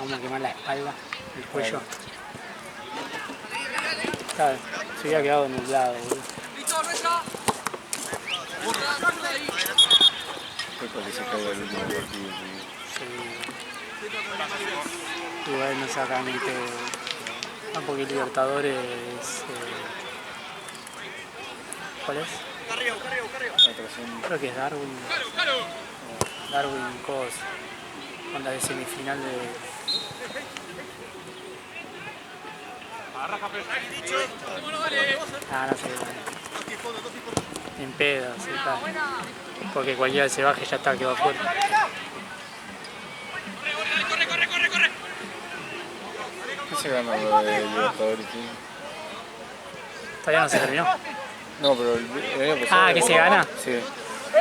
como quemar la espalda, el cuello. Claro, se hubiera quedado nublado, boludo. Porque se caiga el último partido. Sí. Igual no sacamente. Porque el Libertadores. ¿Cuál es? Creo que es Darwin. Darwin Cos. Onda de semifinal de. Ah, no sé. En pedo, sí, está. Porque cualquiera se baje ya está, que va afuera. ¿Qué se gana lo de Libertadores? ¿Sí? ¿Todavía no se terminó? No, pero el año pasado. Ah, ¿que se gana? Sí.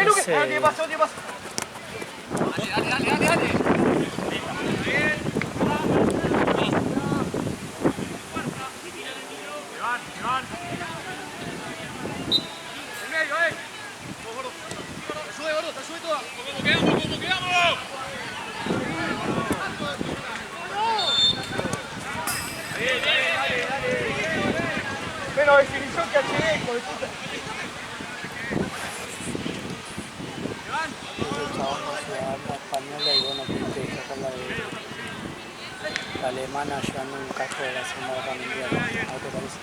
No sé. ¿Qué pasó? Dale. Iván. El medio, Te sube, gordo, te sube todo. ¿Cómo quedamos? Dale. Menos definición que HD, hijo de puta. La española y bueno, tuviste que sacar la alemana llevando un casco de la Segunda Guerra Mundial. ¿No te parece?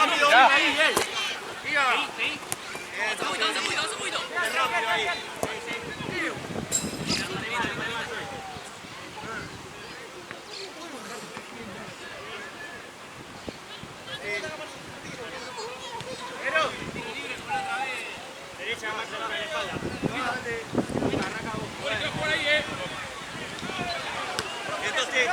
rápido, ahí, bien. Siga. Derecha, más cerca de la espalda. Por ahí, entonces.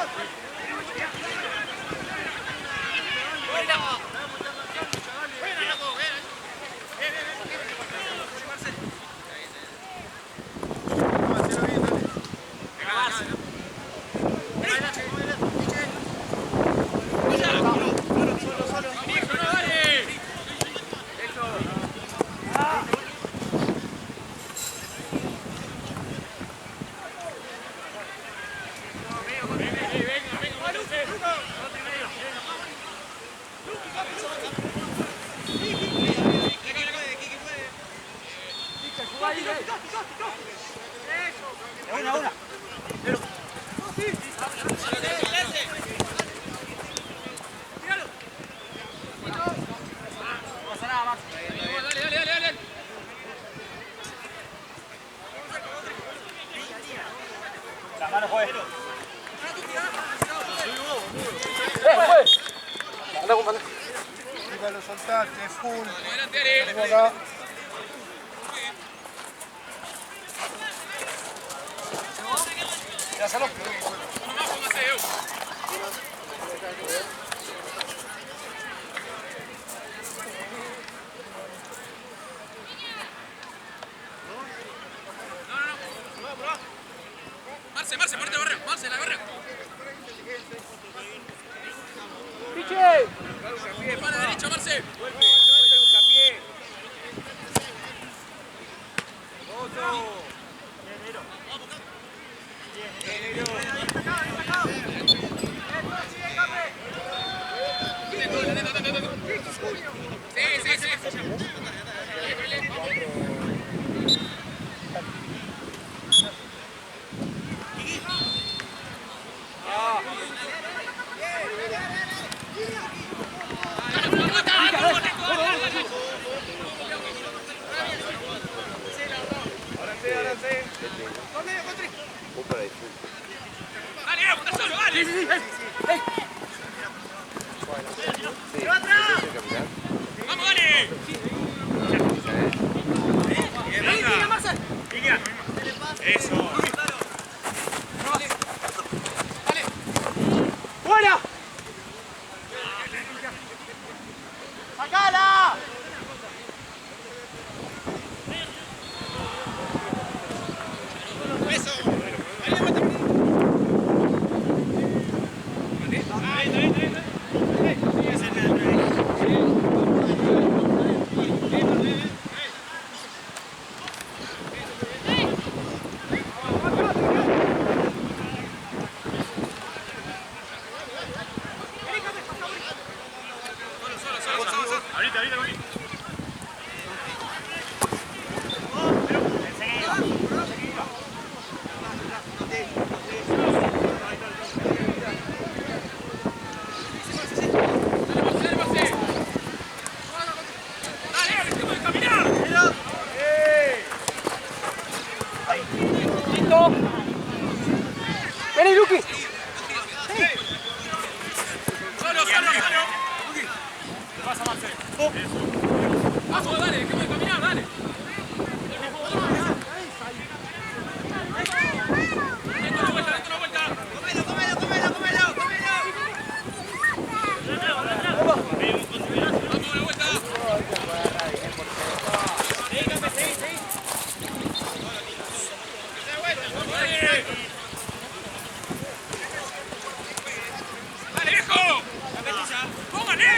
Una. Dale. La mano juez. Juez. Anda, compadre. Lo soltaste, full. Adelante, Acá. Ya saló. Marce, ponete barrio. Marce, la barrio. ¡Piche! Para la derecha, Marce. ¡Vamos, dale! Eso. ¡Buena! ¡Sacala! Eso. Ahorita, Coqui. ¡Vení, Luqui! ¡Solo! ¿Qué pasa, Marcel? ¡Vamos, dale! ¡Dejemos de caminar, dale! ¡Dentro la vuelta! ¡Cómelo! ¡Vamos, la vuelta! ¡Dale, viejo! ¡Póngale!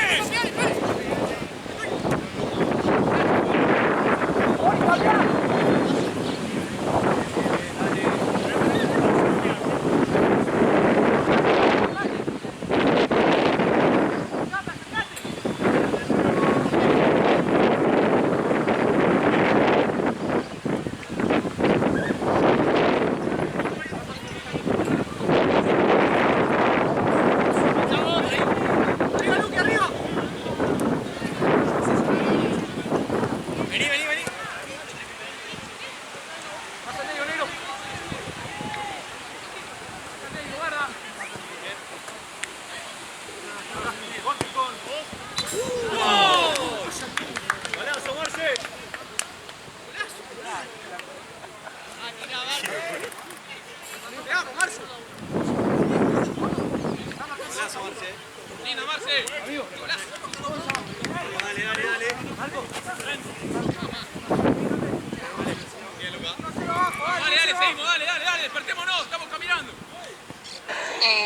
Dale, seguimos, dale, despertémonos, estamos caminando.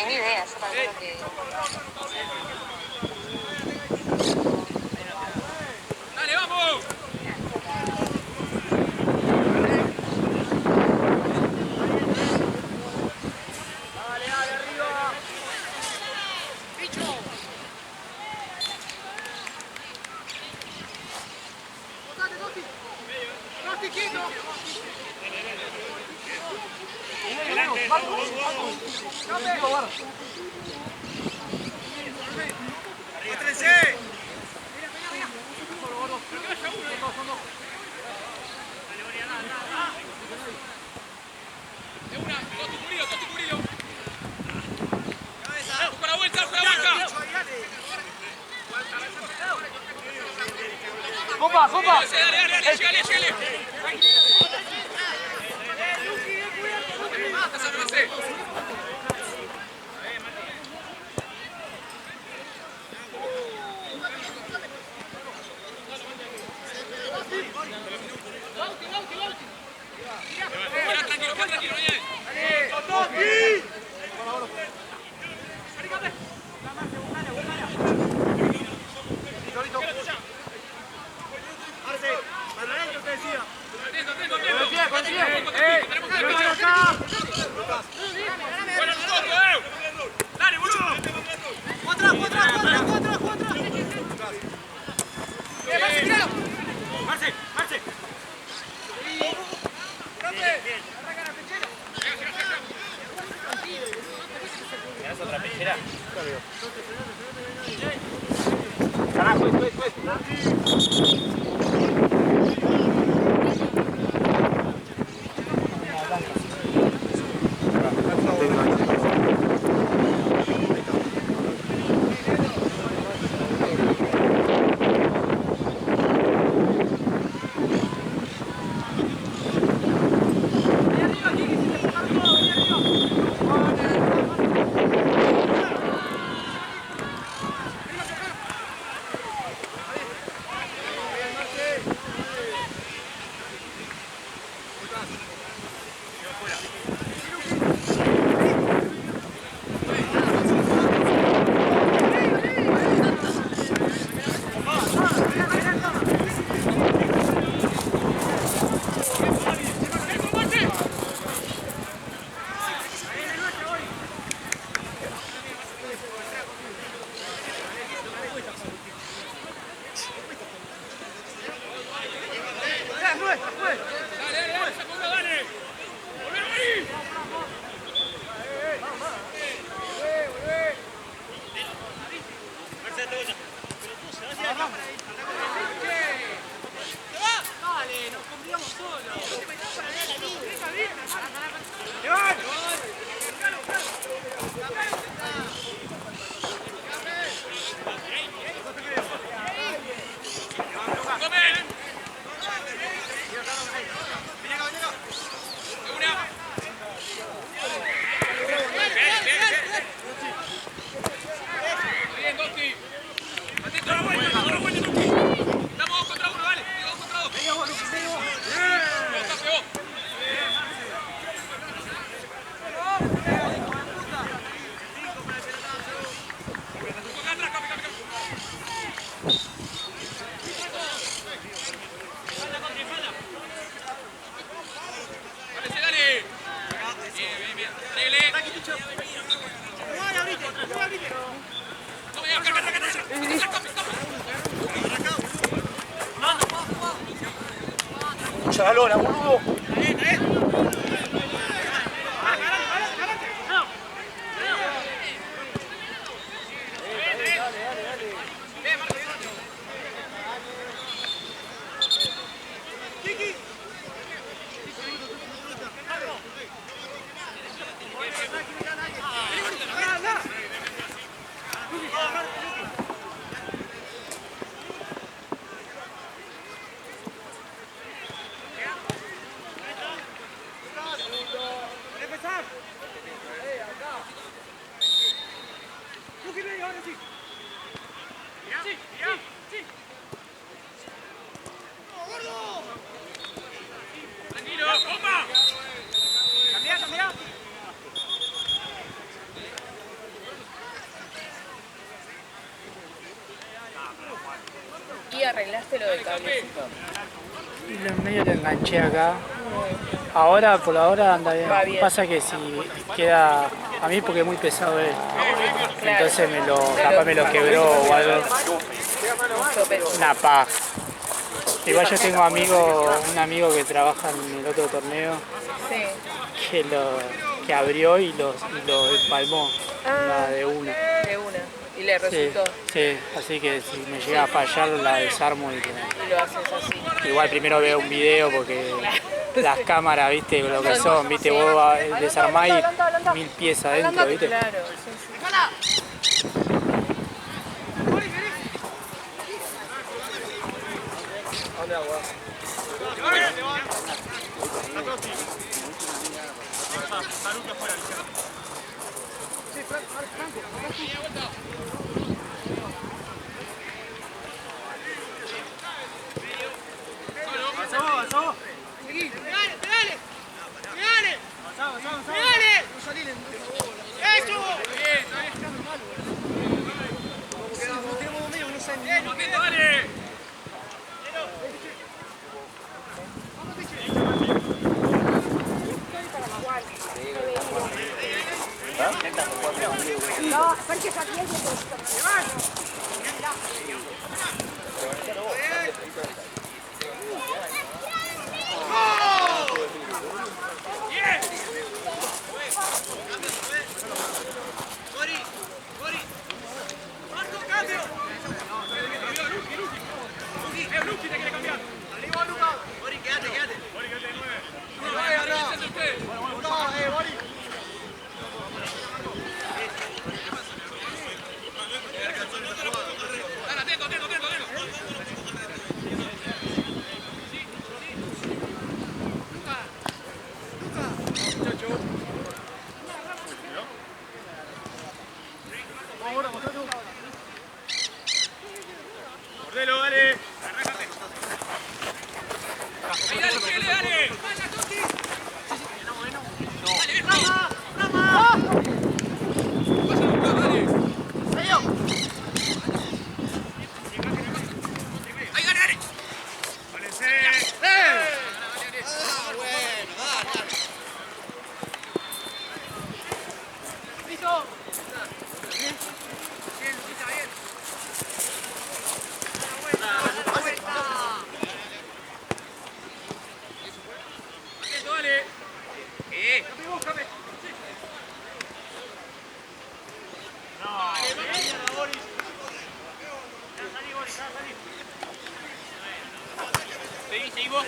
Ni idea, yo también creo que... Dale, vamos. ¡Compa, compa! Dale, llegale. Tranquilo, Dale, boludo. Marce. ¿Tienes otra pechera? Carajo, esto. Mucha galona, boludo. arreglaste lo del cablecito. Y lo en medio lo enganché acá. Ahora, por ahora anda bien. Va bien. Pasa que si queda a mí porque es muy pesado él. Claro. Entonces capaz me lo quebró o algo. Mucho peso. Una paja. Igual yo tengo un amigo que trabaja en el otro torneo Sí, que abrió y lo empalmó de una. de una. Y le Sí, resultó. sí, así que si me llega a fallar la desarmo y Y lo haces así. igual primero veo un video porque las cámaras, viste, lo que son, viste, vos desarmás y 1000 piezas adentro, viste. Claro, sí, sí. Mordelo, dale. Ahí, dale, dale, dale.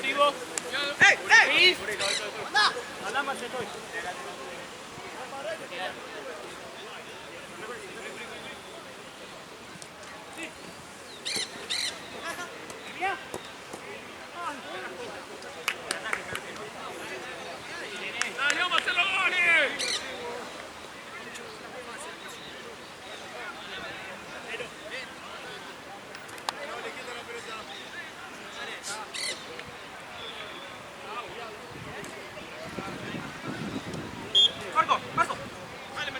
Seguí vos. ¡Ey! Andá, Marcelo. Dale, vamos a hacer los goles. Marco. Dale,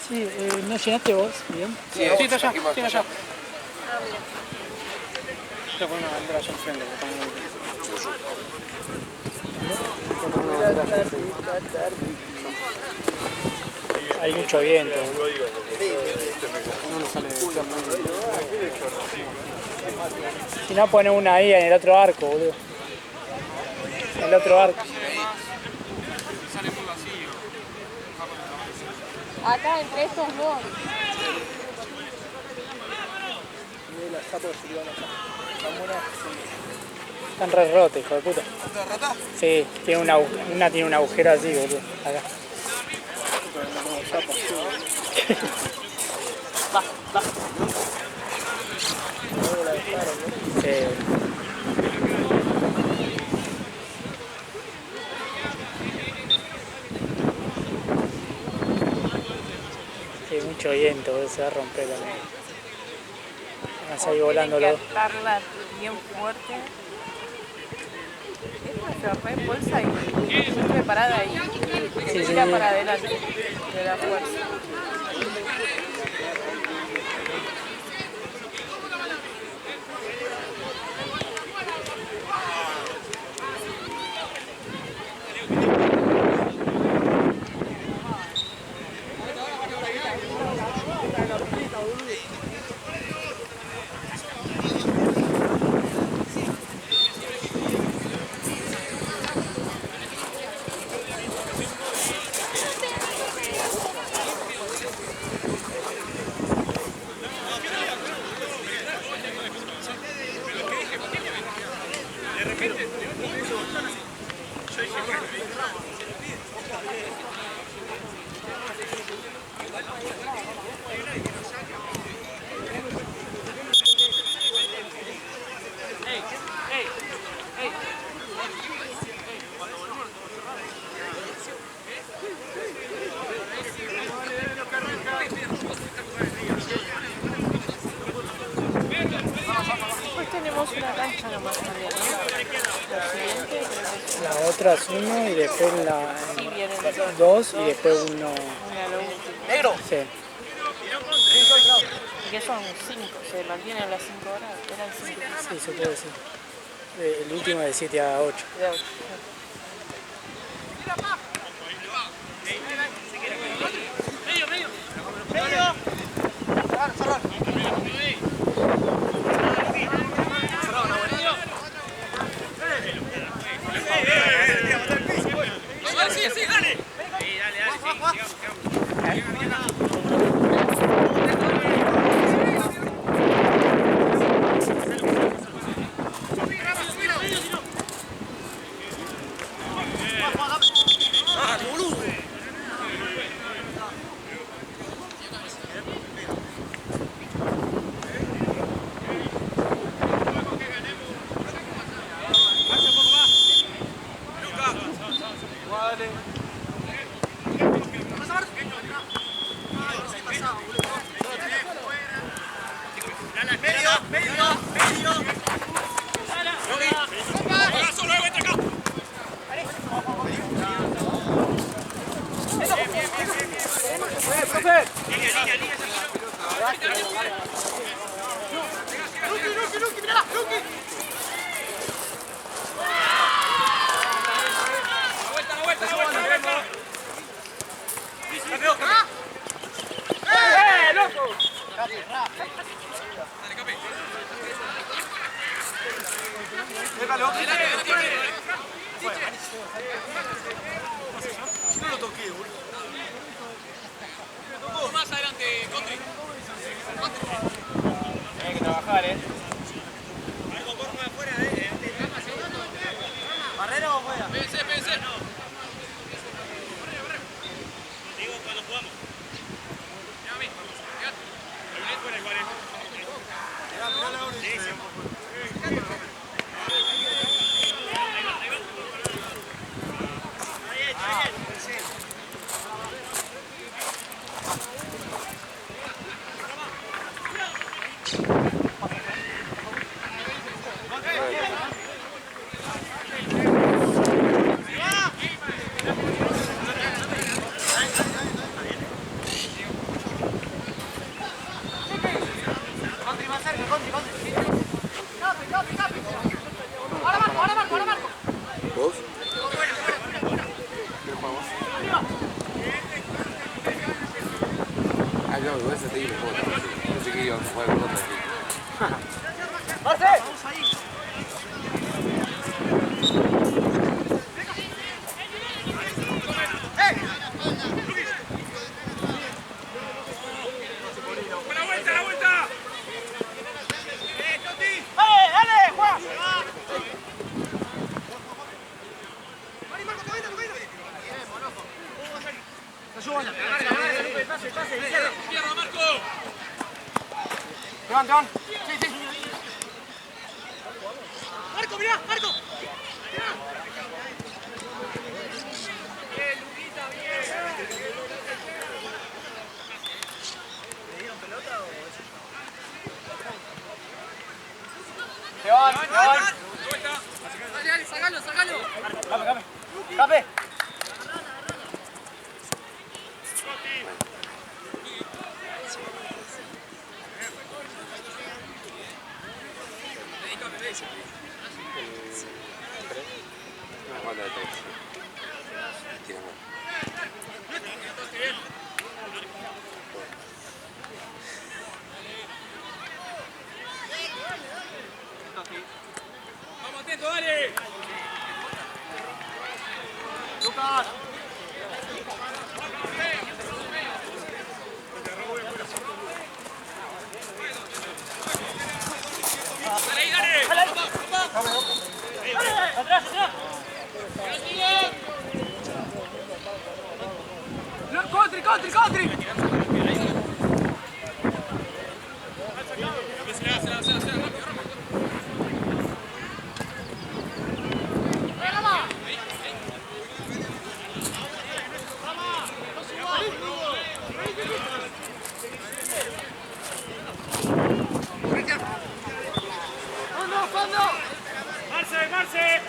Sí, ¿no llenaste vos? Bien. Sí, está allá, estoy allá. Te pongo una bandera allá enfrente. Hay mucho viento. No nos sale de si no, pone una ahí en el otro arco, boludo. En el otro arco. Acá entre estos dos. Están re rotos, hijo de puta. ¿Están rotas? Sí, tiene una tiene un agujero así, boludo. Acá. Sí, mucho viento, se va a romper también. Van a salir volando los dos. Atarla bien fuerte. Esta se repulsa y estoy parada ahí. Se tira para adelante de la fuerza. tenemos una cancha nomás también, ¿no? La siguiente creo que es La otra es uno y después sí, vienen dos. dos y después uno. Una lo último. Sí. Y que son 5, se mantienen las 5 horas, eran 5 Sí, se puede decir. El último de 7 a 8. de 8. Sí, dale. Más adelante, Contri. Hay que trabajar, Algo por afuera, ¿Barrera o fuera? Pensé. Digo cuando jugamos. Ya a mí. El fuera igual, ¿Vos? Ah, no, igual se te iba mejor. Pensé que iba a jugar con otra. ¡La vuelta! ¡Izquierda, Marco! Levantón. ¡Marco, mirá! ¡Marco! Se van. Dale, sacalo. Cape. Vamos, atento, dale. Lucas. ¡Contri! pase.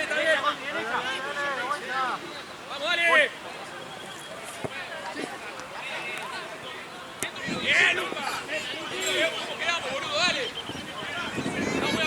Está bien. Vamos, dale. Bien, Luca. Vamos, quedamos, boludo, dale. Dale.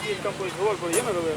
El campo de fútbol, porque yo me lo veo.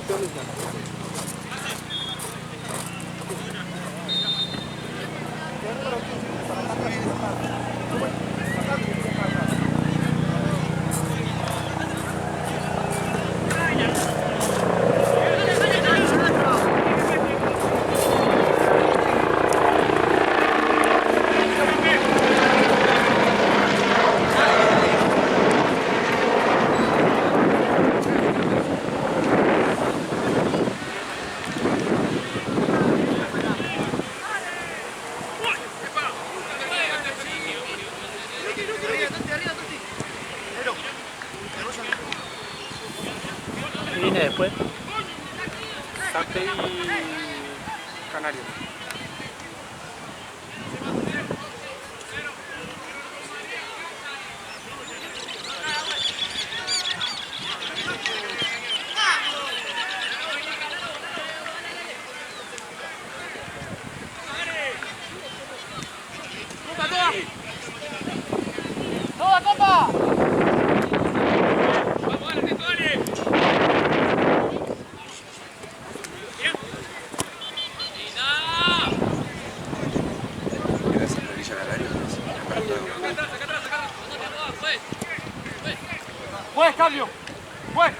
¿Y viene después? Sarte y Canario. ¡Toda, copa! Vamos, dale. ¡Pues, cambio! ¡Pues!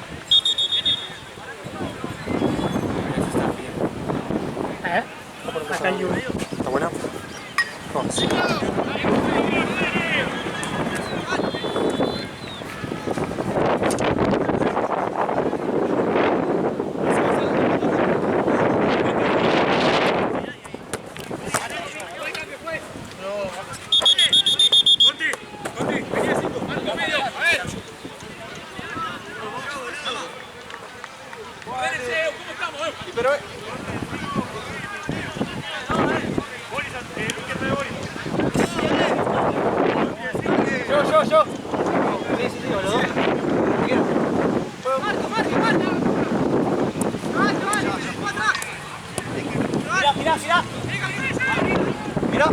Acá hay uno. ¿Está bueno? Oh, sí. Yo. Sí, los dos. Mirá. Mirá.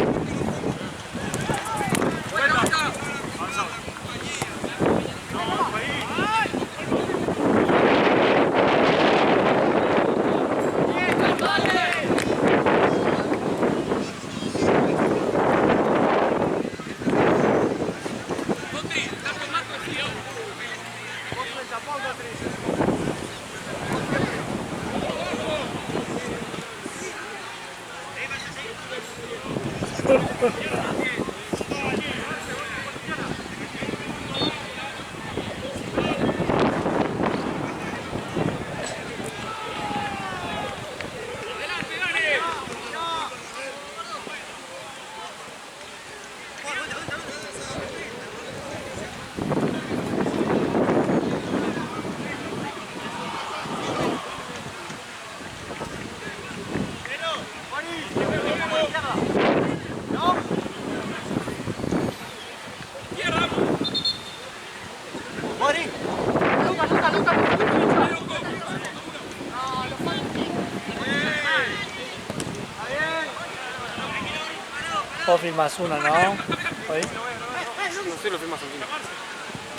Vos filmás uno, ¿no? ¿Oí? No sé, lo filmas encima.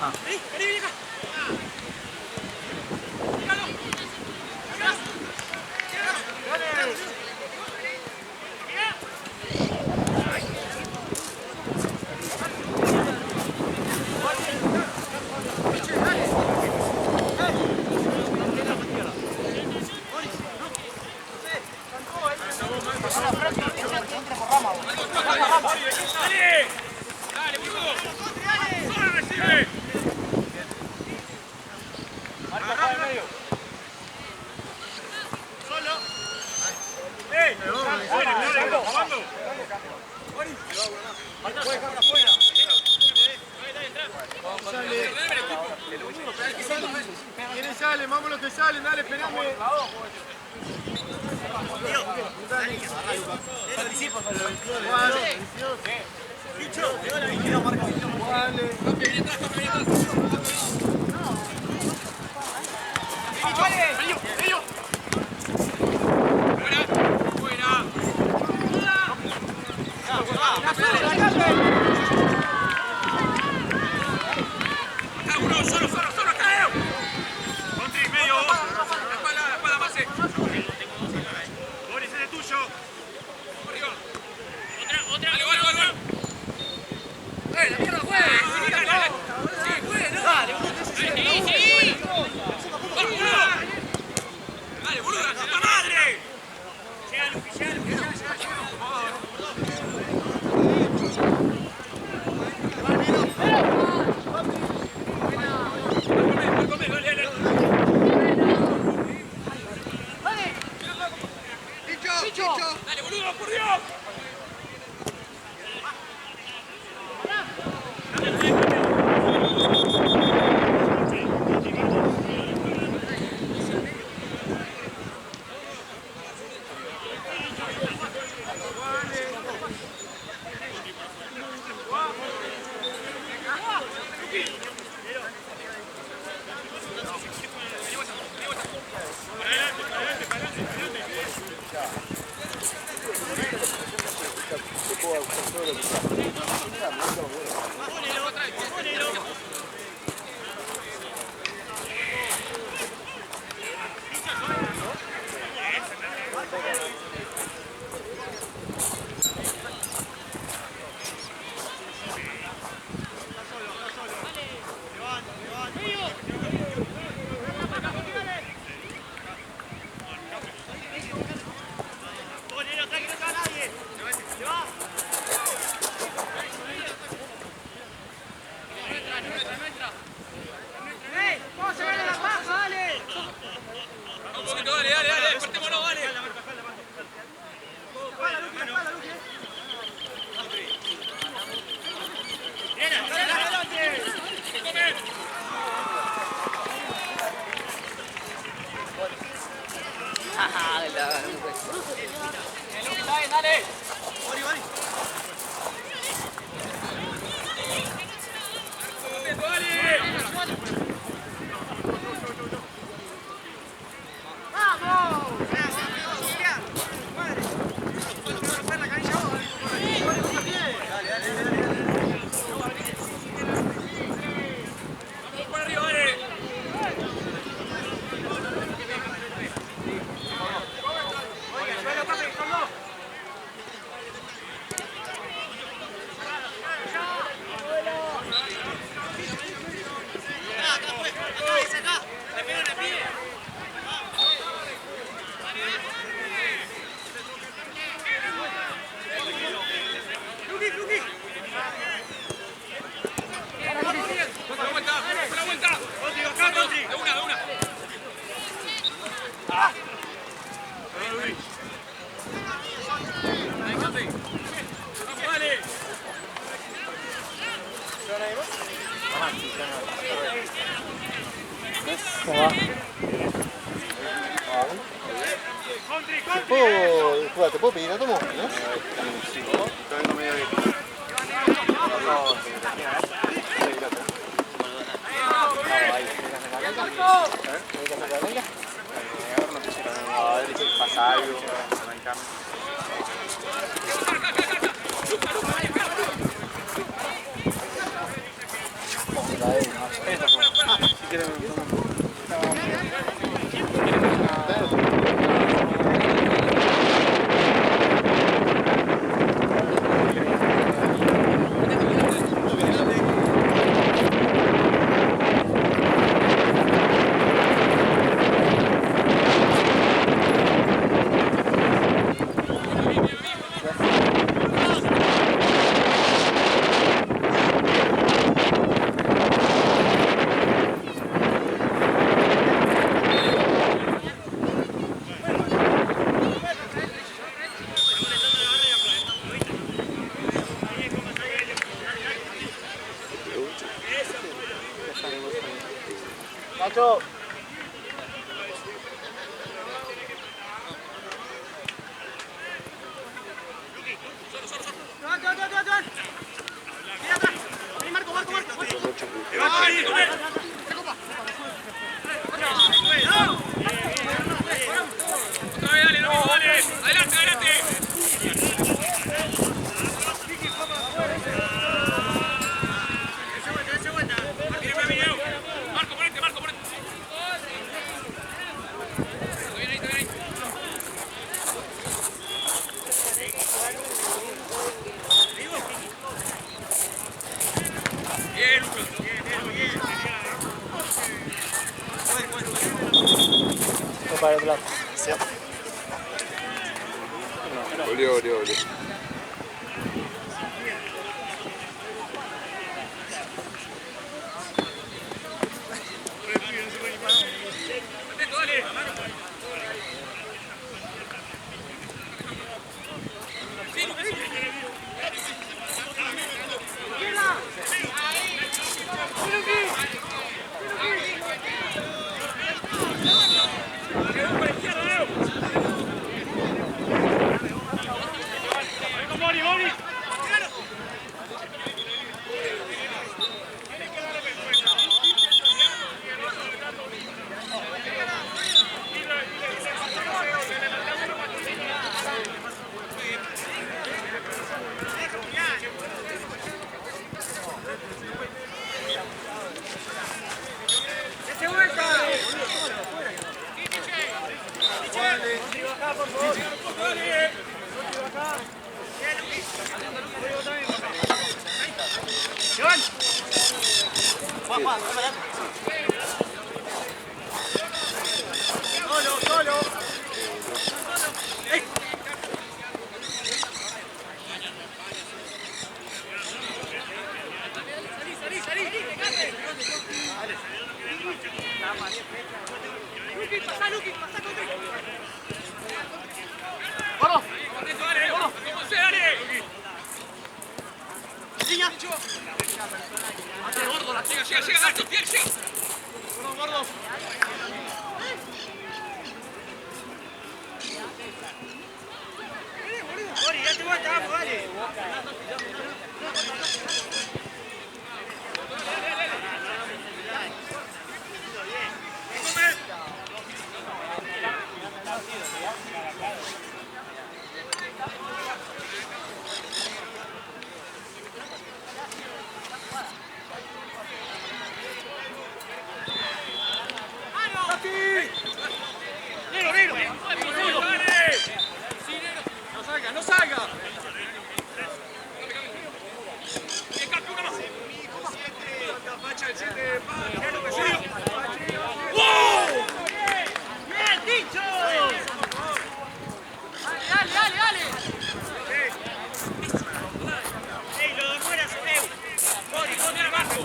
Ah. ¡Dale, boludo! ¡Solo recibe! vamos los que salen, dale, esperame. ¿Te puedo pedir a tu mujer, no? Sí, vengo medio bien. Pasa algo, arrancamos. Si quieren, mucho. Otra vez, dale, no, dale. Adelante, adelante. Dese vuelta. Marco, ponete, Marco, ponete. Está bien ahí, está bien ahí. Bien, Lucas. Bien. Copa de plata. Olió. Atento, dale. Sí, Lucas. Llega, alto, bien, llega. Gordo. Gori, ya te vuelta, vamos, dale. No salga. ¡Wow! ¡Bien dicho! Dale. ¡Ey, lo demueras, Gori, ponte a Marco.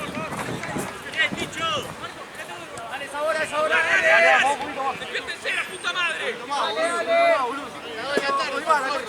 ¡Bien dicho! Dale, esa hora. Dale. Despiértense, la puta madre. Ahí yo con Paraguay.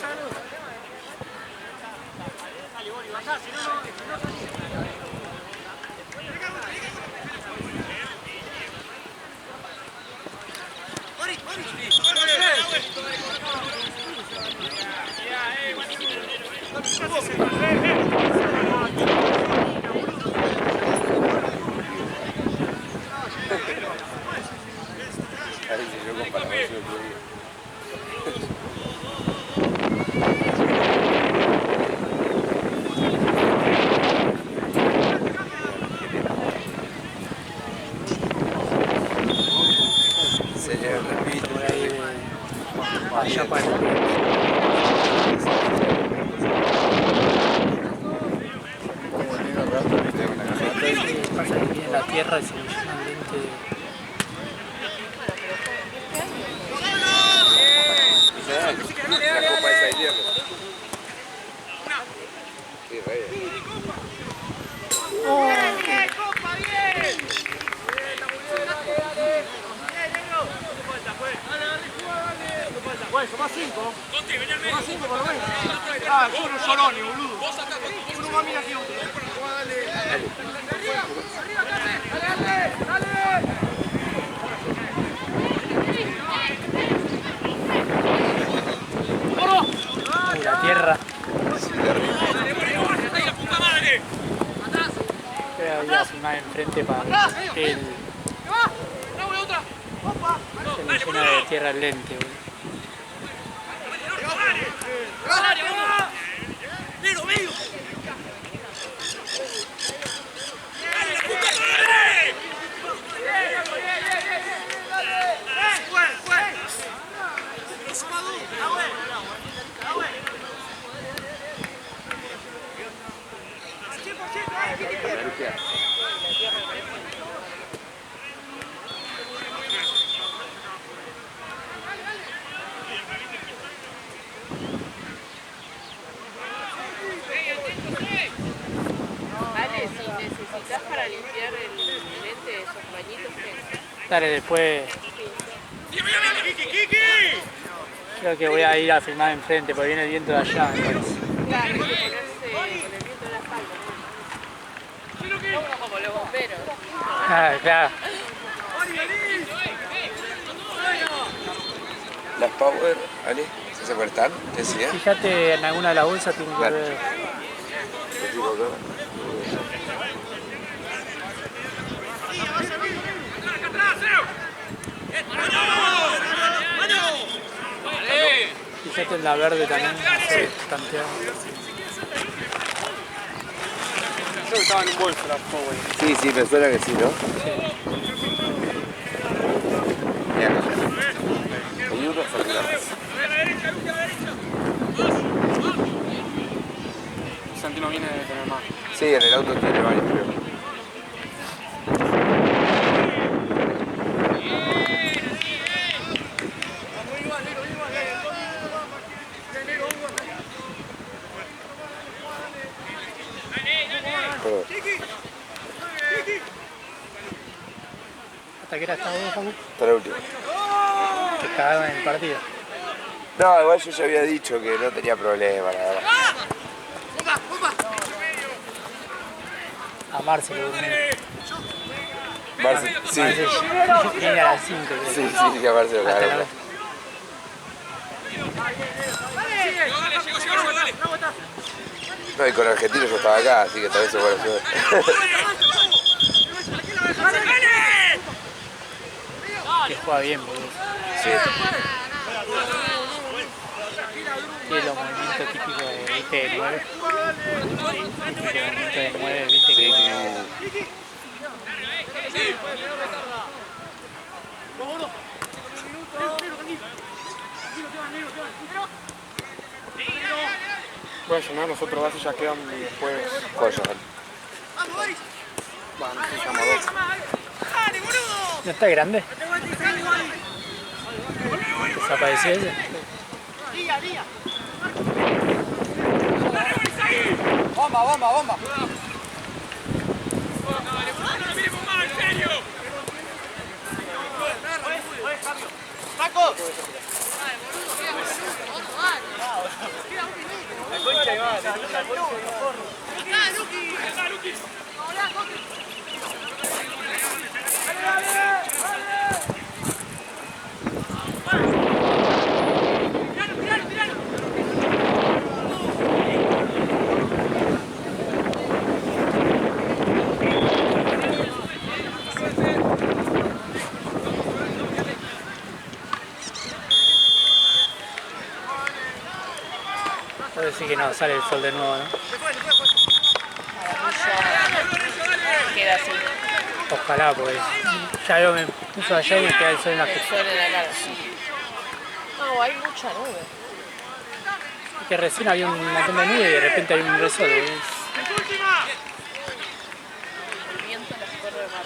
Se repite Por ahí allá para pasa que tiene la tierra y se le llena el lente de... la copa esa de hierro. Sí, rey. ¡Copa, bien! Bueno, más 5. Conti, vení al medio. Más 5 por lo menos. Ah, yo no Soloni, boludo. Vos acá, Uno más mira aquí otro. La tierra. ¡Ahí la puta madre! Queda ahí a filmar filmar enfrente para que él se le llena de tierra el lente, boludo. ¡Miro, miro! Ale, si necesitas para limpiar el lente de esos bañitos, ¿qué? Dale, después creo que voy a ir a filmar enfrente porque viene el viento de allá, me parece. Claro, hay que ponerse con el viento en la espalda, ¿no? Como los bomberos. Ah, claro. Las Power, ¿vale? ¿Se acuerdan? ¿Qué decía? Fíjate en alguna de las bolsas tiene que Claro. ver. Fíjate en la verde también, así, tanteado. Creo que estaba en un bolso las Power. Sí, sí, me suena que sí, ¿no? Mira, hay uno saltando. Santino viene de tener más. Sí, en el auto tiene varios, creo. Perdón. ¿Hasta qué era esta vos, Facu? Hasta la última. Te cagaron en el partido. No, igual yo ya había dicho que no tenía problema, la verdad. A Marce lo durmió. Marce, sí. Marce viene a las 5. Sí, sí, que a Marce lo Hasta la cagaron. No, y con Argentino yo estaba acá, así que tal vez se fue a la ciudad. que juega bien, boludo. Sí. Tiene los movimientos típicos de, ¿viste? De 9. Típico movimiento de 9, ¿viste? Sí, Que sí. Voy a llenar los otros vasos, ya quedan y después. ¿Cuál Johan? Bueno, no sé si llamo dos. ¿No está grande? ¿Desapareció ese? ¡Bomba, bomba, bomba! ¡Saco! Puedo decir que no, sale el sol de nuevo, ¿no? Queda así, Ojalá, porque ya yo me puso allá y me queda el sol en la el jeta. sol en la cara. No, hay mucha nube. Que recién había un montón de nube y de repente hay un resol, boludo. El viento las corre de mar.